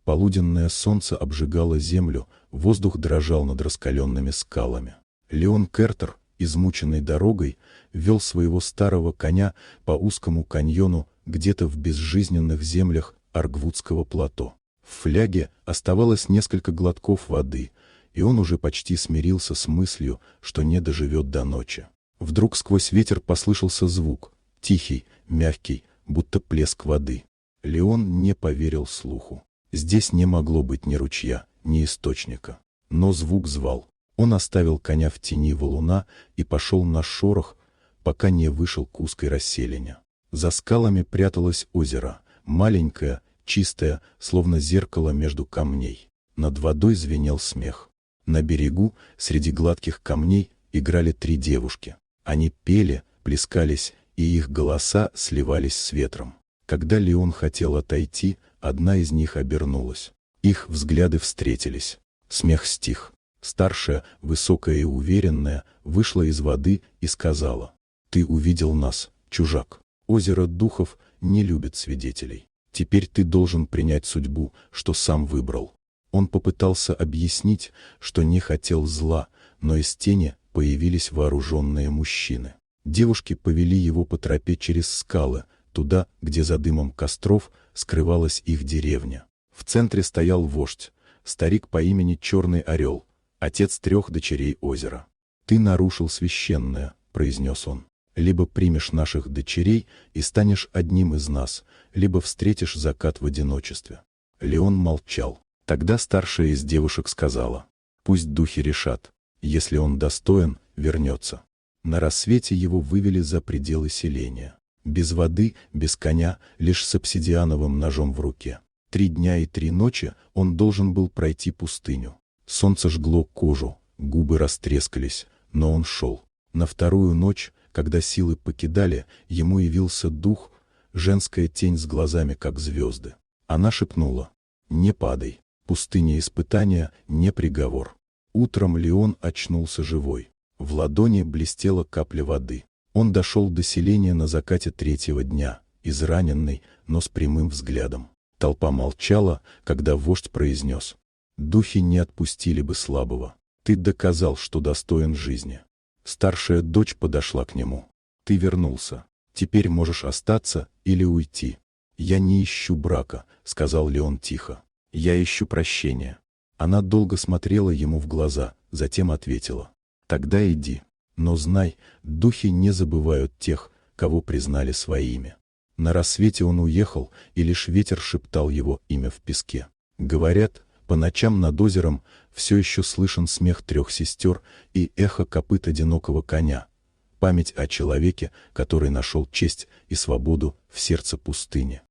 Полуденное солнце обжигало землю, воздух дрожал над раскаленными скалами. Леон Кертер, измученный дорогой, вел своего старого коня по узкому каньону где-то в безжизненных землях Аргвудского плато. В фляге оставалось несколько глотков воды, и он уже почти смирился с мыслью, что не доживет до ночи. Вдруг сквозь ветер послышался звук, тихий, мягкий, будто плеск воды. Леон не поверил слуху. Здесь не могло быть ни ручья, ни источника. Но звук звал. Он оставил коня в тени валуна и пошел на шорох, пока не вышел к узкой расселине. За скалами пряталось озеро, маленькое, чистое, словно зеркало между камней. Над водой звенел смех. На берегу, среди гладких камней, играли 3 девушки. Они пели, плескались, и их голоса сливались с ветром. Когда Леон хотел отойти, одна из них обернулась. Их взгляды встретились. Смех стих. Старшая, высокая и уверенная, вышла из воды и сказала: «Ты увидел нас, чужак. Озеро духов не любит свидетелей. Теперь ты должен принять судьбу, что сам выбрал». Он попытался объяснить, что не хотел зла, но из тени появились вооруженные мужчины. Девушки повели его по тропе через скалы, туда, где за дымом костров скрывалась их деревня. В центре стоял вождь, старик по имени Черный Орел, отец 3 дочерей озера. «Ты нарушил священное», — произнес он. «Либо примешь наших дочерей и станешь одним из нас, либо встретишь закат в одиночестве». Леон молчал. Тогда старшая из девушек сказала: «Пусть духи решат. Если он достоин, вернется». На рассвете его вывели за пределы селения. Без воды, без коня, лишь с обсидиановым ножом в руке. 3 дня и 3 ночи он должен был пройти пустыню. Солнце жгло кожу, губы растрескались, но он шел. На 2-ю ночь, когда силы покидали, ему явился дух, женская тень с глазами, как звезды. Она шепнула: «Не падай, пустыня испытания, не приговор». Утром Леон очнулся живой. В ладони блестела капля воды. Он дошел до селения на закате 3-го дня, израненный, но с прямым взглядом. Толпа молчала, когда вождь произнес: «Духи не отпустили бы слабого. Ты доказал, что достоин жизни». Старшая дочь подошла к нему. «Ты вернулся. Теперь можешь остаться или уйти». «Я не ищу брака», — сказал Леон тихо. «Я ищу прощения». Она долго смотрела ему в глаза, затем ответила: «Тогда иди. Но знай, духи не забывают тех, кого признали своими». На рассвете он уехал, и лишь ветер шептал его имя в песке. Говорят, по ночам над озером все еще слышен смех 3 сестер и эхо копыт одинокого коня. Память о человеке, который нашел честь и свободу в сердце пустыни.